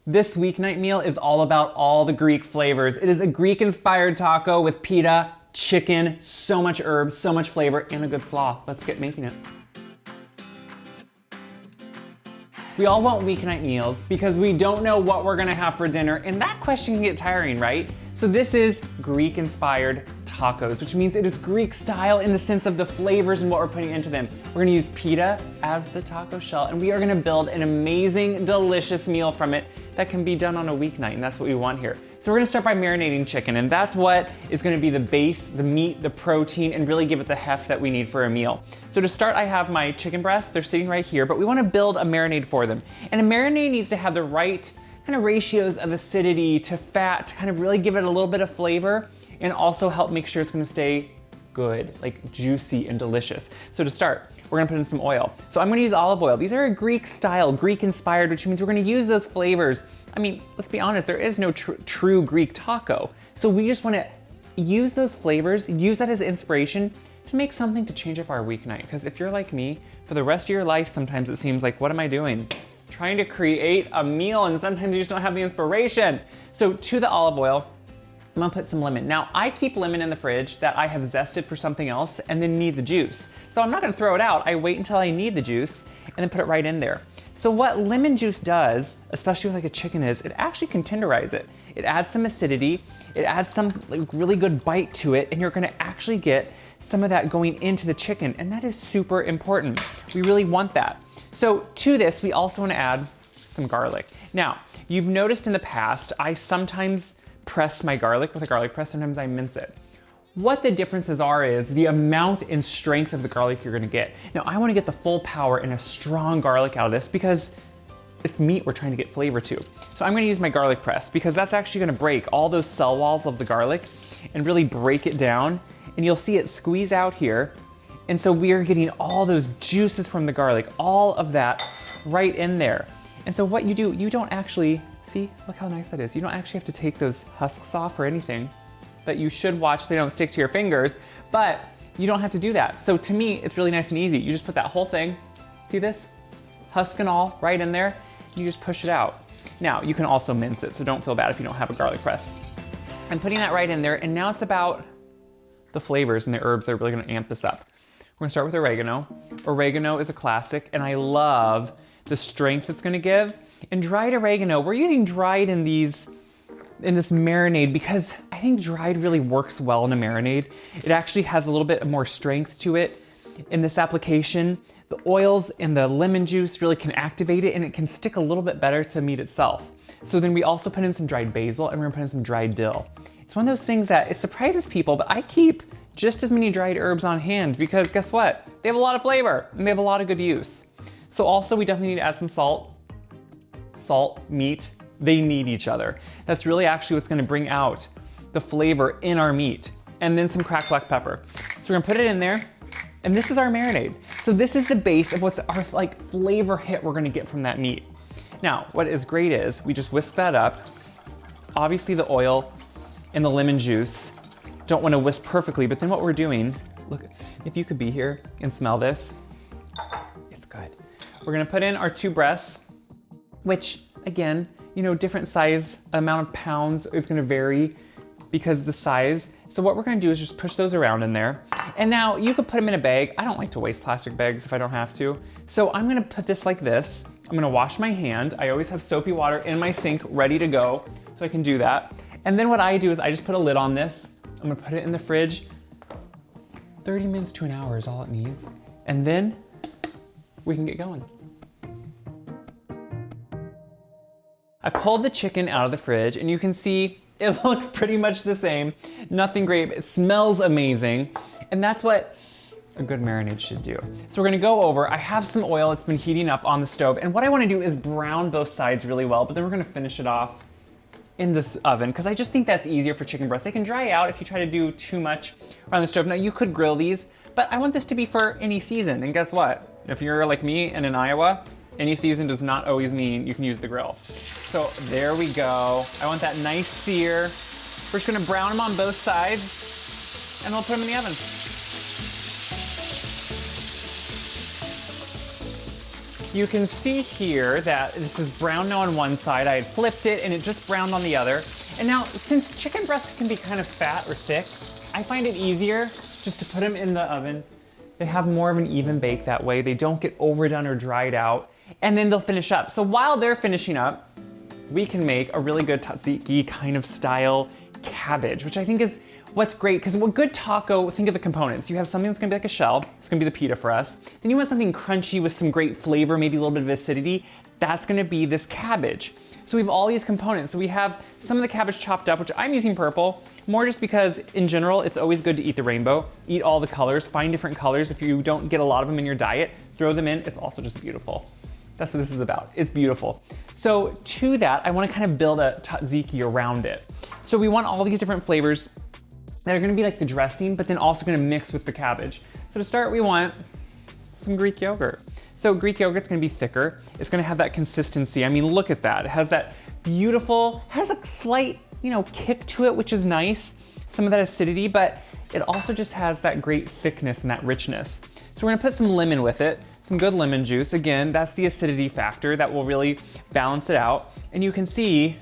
This weeknight meal is all about all the Greek flavors. It is a Greek-inspired taco with pita, chicken, so much herbs, so much flavor, and a good slaw. Let's get making it. We all want weeknight meals because we don't know what we're gonna have for dinner, and that question can get tiring, right? So this is Greek-inspired tacos, which means it is Greek style in the sense of the flavors and what we're putting into them. We're gonna use pita as the taco shell, and we are gonna build an amazing, delicious meal from it that can be done on a weeknight, and that's what we want here. So we're gonna start by marinating chicken, and that's what is gonna be the base, the meat, the protein, and really give it the heft that we need for a meal. So to start, I have my chicken breasts. They're sitting right here, but we wanna build a marinade for them. And a marinade needs to have the right kind of ratios of acidity to fat to kind of really give it a little bit of flavor and also help make sure it's gonna stay good, like juicy and delicious. So to start, we're gonna put in some oil. So I'm gonna use olive oil. These are a Greek style, Greek inspired, which means we're gonna use those flavors. I mean, let's be honest, there is no true Greek taco. So we just wanna use those flavors, use that as inspiration to make something to change up our weeknight. Because if you're like me, for the rest of your life, sometimes it seems like, what am I doing? Trying to create a meal, and sometimes you just don't have the inspiration. So to the olive oil, I'm gonna put some lemon. Now, I keep lemon in the fridge that I have zested for something else and then need the juice. So I'm not gonna throw it out. I wait until I need the juice and then put it right in there. So what lemon juice does, especially with like a chicken, is it actually can tenderize it. It adds some acidity, it adds some like really good bite to it, and you're gonna actually get some of that going into the chicken, and that is super important. We really want that. So to this, we also wanna add some garlic. Now, you've noticed in the past, I sometimes press my garlic with a garlic press, sometimes I mince it. What the differences are is the amount and strength of the garlic you're gonna get. Now, I wanna get the full power and a strong garlic out of this because it's meat we're trying to get flavor to. So I'm gonna use my garlic press because that's actually gonna break all those cell walls of the garlic and really break it down. And you'll see it squeeze out here. And so we are getting all those juices from the garlic, all of that right in there. And so what you do, you don't actually, see, look how nice that is. You don't actually have to take those husks off or anything, that you should watch they don't stick to your fingers, but you don't have to do that. So to me, it's really nice and easy. You just put that whole thing, see this? Husk and all right in there, you just push it out. Now, you can also mince it, so don't feel bad if you don't have a garlic press. I'm putting that right in there, and now it's about the flavors and the herbs that are really gonna amp this up. We're gonna start with oregano. Oregano is a classic, and I love the strength it's gonna give. And dried oregano, we're using dried in this marinade because I think dried really works well in a marinade. It actually has a little bit more strength to it. In this application, the oils and the lemon juice really can activate it, and it can stick a little bit better to the meat itself. So then we also put in some dried basil, and we're gonna put in some dried dill. It's one of those things that it surprises people, but I keep just as many dried herbs on hand because guess what? They have a lot of flavor and they have a lot of good use. So also we definitely need to add some salt. Salt, meat, they need each other. That's really actually what's gonna bring out the flavor in our meat. And then some cracked black pepper. So we're gonna put it in there, and this is our marinade. So this is the base of what's our like flavor hit we're gonna get from that meat. Now, what is great is we just whisk that up. Obviously the oil and the lemon juice don't wanna whisk perfectly, but then what we're doing, look, if you could be here and smell this, it's good. We're gonna put in our 2 breasts, which again, you know, different size, amount of pounds is gonna vary because the size. So what we're gonna do is just push those around in there. And now you could put them in a bag. I don't like to waste plastic bags if I don't have to. So I'm gonna put this like this. I'm gonna wash my hand. I always have soapy water in my sink ready to go, so I can do that. And then what I do is I just put a lid on this. I'm gonna put it in the fridge. 30 minutes to an hour is all it needs. And then we can get going. I pulled the chicken out of the fridge, and you can see it looks pretty much the same. Nothing great, but it smells amazing. And that's what a good marinade should do. So we're gonna go over, I have some oil, it's been heating up on the stove, and what I wanna do is brown both sides really well, but then we're gonna finish it off in this oven, because I just think that's easier for chicken breasts. They can dry out if you try to do too much around the stove. Now you could grill these, but I want this to be for any season, and guess what? If you're like me and in Iowa, any season does not always mean you can use the grill. So there we go. I want that nice sear. We're just gonna brown them on both sides, and we'll put them in the oven. You can see here that this is brown now on one side. I had flipped it and it just browned on the other. And now, since chicken breasts can be kind of fat or thick, I find it easier just to put them in the oven. They have more of an even bake that way. They don't get overdone or dried out, and then they'll finish up. So while they're finishing up, we can make a really good tzatziki kind of style cabbage, which I think is what's great, because a good taco, think of the components. You have something that's gonna be like a shell, it's gonna be the pita for us. Then you want something crunchy with some great flavor, maybe a little bit of acidity. That's gonna be this cabbage. So we have all these components. So we have some of the cabbage chopped up, which I'm using purple, more just because in general, it's always good to eat the rainbow, eat all the colors, find different colors. If you don't get a lot of them in your diet, throw them in, it's also just beautiful. That's what this is about, it's beautiful. So to that, I wanna kind of build a tzatziki around it. So we want all these different flavors that are gonna be like the dressing, but then also gonna mix with the cabbage. So to start, we want some Greek yogurt. So Greek yogurt's gonna be thicker. It's gonna have that consistency. I mean, look at that. It has that beautiful, has a slight, kick to it, which is nice. Some of that acidity, but it also just has that great thickness and that richness. So we're gonna put some lemon with it, some good lemon juice. Again, that's the acidity factor that will really balance it out. And you can see,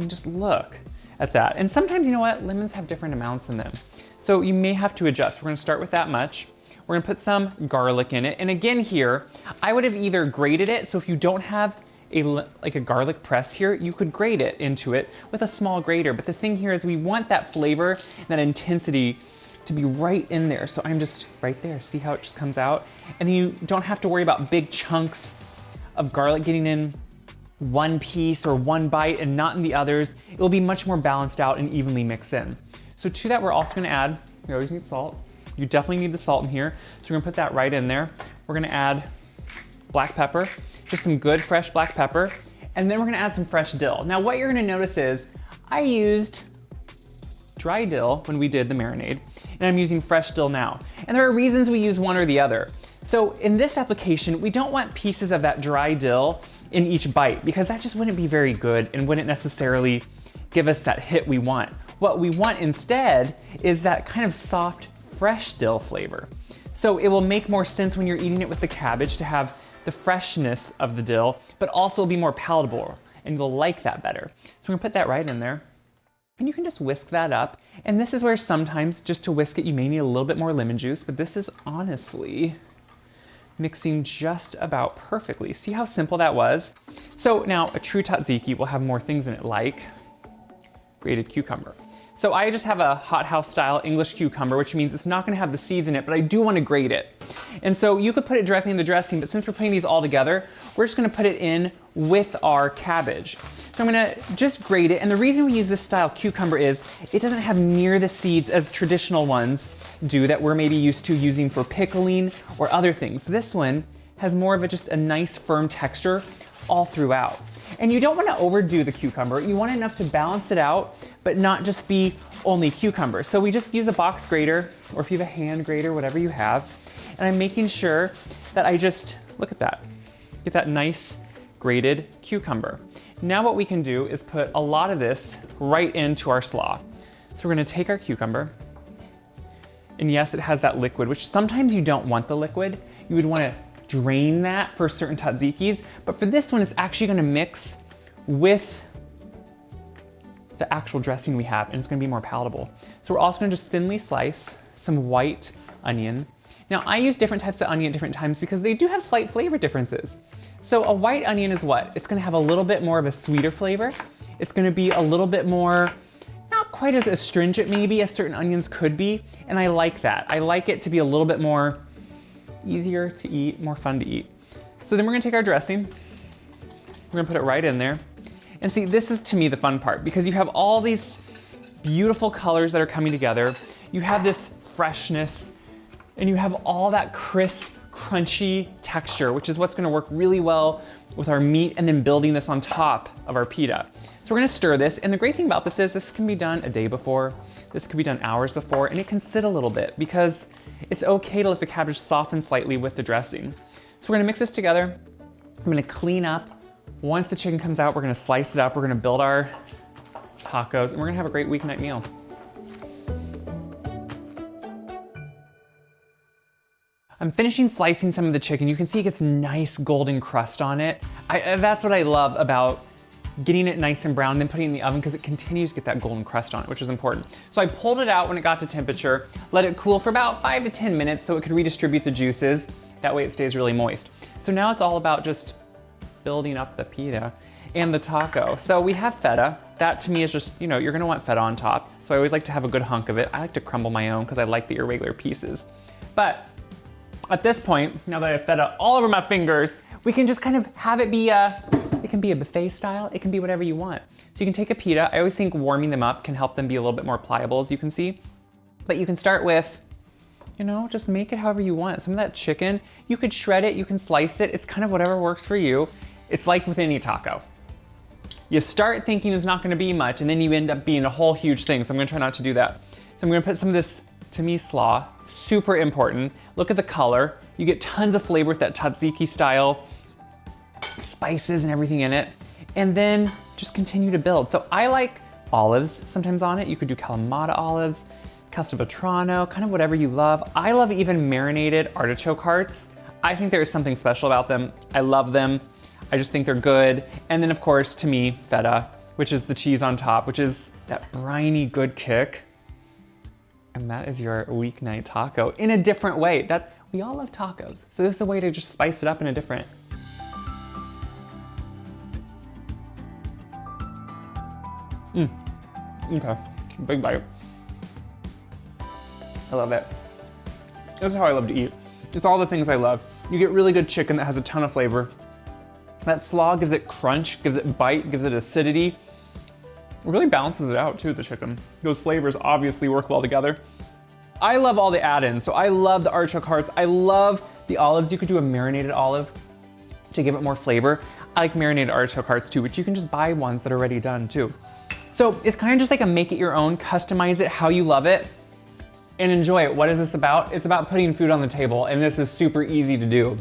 just look at that. And sometimes, you know what, lemons have different amounts in them. So you may have to adjust. We're gonna start with that much. We're gonna put some garlic in it. And again here, I would have either grated it, so if you don't have like a garlic press here, you could grate it into it with a small grater. But the thing here is we want that flavor and that intensity to be right in there. So I'm just right there, see how it just comes out? And then you don't have to worry about big chunks of garlic getting in one piece or one bite and not in the others. It'll be much more balanced out and evenly mixed in. So to that, we're also gonna add, you always need salt. You definitely need the salt in here. So we're gonna put that right in there. We're gonna add black pepper, just some good fresh black pepper. And then we're gonna add some fresh dill. Now what you're gonna notice is I used dry dill when we did the marinade, and I'm using fresh dill now. And there are reasons we use one or the other. So in this application, we don't want pieces of that dry dill in each bite because that just wouldn't be very good and wouldn't necessarily give us that hit we want. What we want instead is that kind of soft, fresh dill flavor. So it will make more sense when you're eating it with the cabbage to have the freshness of the dill, but also be more palatable, and you'll like that better. So we're gonna put that right in there. And you can just whisk that up. And this is where sometimes, just to whisk it, you may need a little bit more lemon juice, but this is honestly mixing just about perfectly. See how simple that was? So now a true tzatziki will have more things in it, like grated cucumber. So I just have a hothouse style English cucumber, which means it's not gonna have the seeds in it, but I do wanna grate it. And so you could put it directly in the dressing, but since we're putting these all together, we're just gonna put it in with our cabbage. So I'm gonna just grate it, and the reason we use this style cucumber is it doesn't have near the seeds as traditional ones do that we're maybe used to using for pickling or other things. This one has more of just a nice firm texture all throughout. And you don't wanna overdo the cucumber. You want enough to balance it out, but not just be only cucumber. So we just use a box grater, or if you have a hand grater, whatever you have. And I'm making sure that I just, look at that, get that nice grated cucumber. Now what we can do is put a lot of this right into our slaw. So we're gonna take our cucumber, and yes, it has that liquid, which sometimes you don't want the liquid. You would wanna drain that for certain tzatziki's, but for this one, it's actually gonna mix with the actual dressing we have, and it's gonna be more palatable. So we're also gonna just thinly slice some white onion. Now I use different types of onion at different times because they do have slight flavor differences. So a white onion is what? It's gonna have a little bit more of a sweeter flavor. It's gonna be a little bit more, not quite as astringent maybe as certain onions could be, and I like that. I like it to be a little bit more easier to eat, more fun to eat. So then we're gonna take our dressing, we're gonna put it right in there. And see, this is to me the fun part because you have all these beautiful colors that are coming together. You have this freshness, and you have all that crisp, crunchy texture, which is what's gonna work really well with our meat and then building this on top of our pita. So we're gonna stir this, and the great thing about this is this can be done a day before, this could be done hours before, and it can sit a little bit because it's okay to let the cabbage soften slightly with the dressing. So we're gonna mix this together. I'm gonna clean up. Once the chicken comes out, we're gonna slice it up, we're gonna build our tacos, and we're gonna have a great weeknight meal. I'm finishing slicing some of the chicken. You can see it gets nice golden crust on it. That's what I love about getting it nice and brown, then putting it in the oven because it continues to get that golden crust on it, which is important. So I pulled it out when it got to temperature, let it cool for about 5 to 10 minutes so it could redistribute the juices. That way it stays really moist. So now it's all about just building up the pita and the taco. So we have feta. That to me is just, you're gonna want feta on top. So I always like to have a good hunk of it. I like to crumble my own because I like the irregular pieces. But at this point, now that I have feta all over my fingers, we can just kind of have it be it can be a buffet style, it can be whatever you want. So you can take a pita. I always think warming them up can help them be a little bit more pliable, as you can see. But you can start with, just make it however you want. Some of that chicken, you could shred it, you can slice it. It's kind of whatever works for you. It's like with any taco. You start thinking it's not gonna be much, and then you end up being a whole huge thing. So I'm gonna try not to do that. So I'm gonna put some of this, to me, slaw, super important. Look at the color. You get tons of flavor with that tzatziki-style spices and everything in it. And then just continue to build. So I like olives sometimes on it. You could do Kalamata olives, Castelvetrano, kind of whatever you love. I love even marinated artichoke hearts. I think there is something special about them. I love them. I just think they're good. And then of course, to me, feta, which is the cheese on top, which is that briny good kick. And that is your weeknight taco in a different way. We all love tacos. So this is a way to just spice it up in a different. Okay, big bite. I love it. This is how I love to eat. It's all the things I love. You get really good chicken that has a ton of flavor. That slaw gives it crunch, gives it bite, gives it acidity. It really balances it out too, the chicken. Those flavors obviously work well together. I love all the add-ins. So I love the artichoke hearts. I love the olives. You could do a marinated olive to give it more flavor. I like marinated artichoke hearts too, but you can just buy ones that are already done too. So it's kind of just like a make it your own, customize it how you love it, and enjoy it. What is this about? It's about putting food on the table, and this is super easy to do.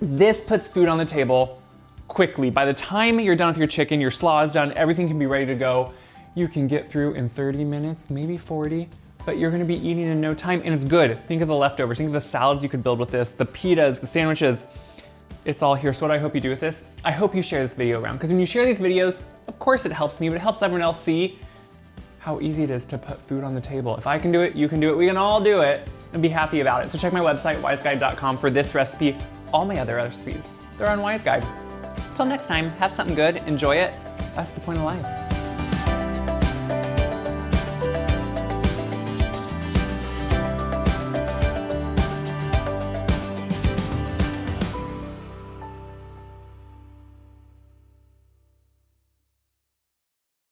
This puts food on the table quickly. By the time you're done with your chicken, your slaw is done, everything can be ready to go. You can get through in 30 minutes, maybe 40, but you're gonna be eating in no time, and it's good. Think of the leftovers, think of the salads you could build with this, the pitas, the sandwiches. It's all here. So what I hope you do with this, I hope you share this video around, because when you share these videos, of course it helps me, but it helps everyone else see how easy it is to put food on the table. If I can do it, you can do it, we can all do it, and be happy about it. So check my website, wiseguide.com, for this recipe, all my other recipes. They're on Wise Guide. Till next time, have something good, enjoy it. That's the point of life.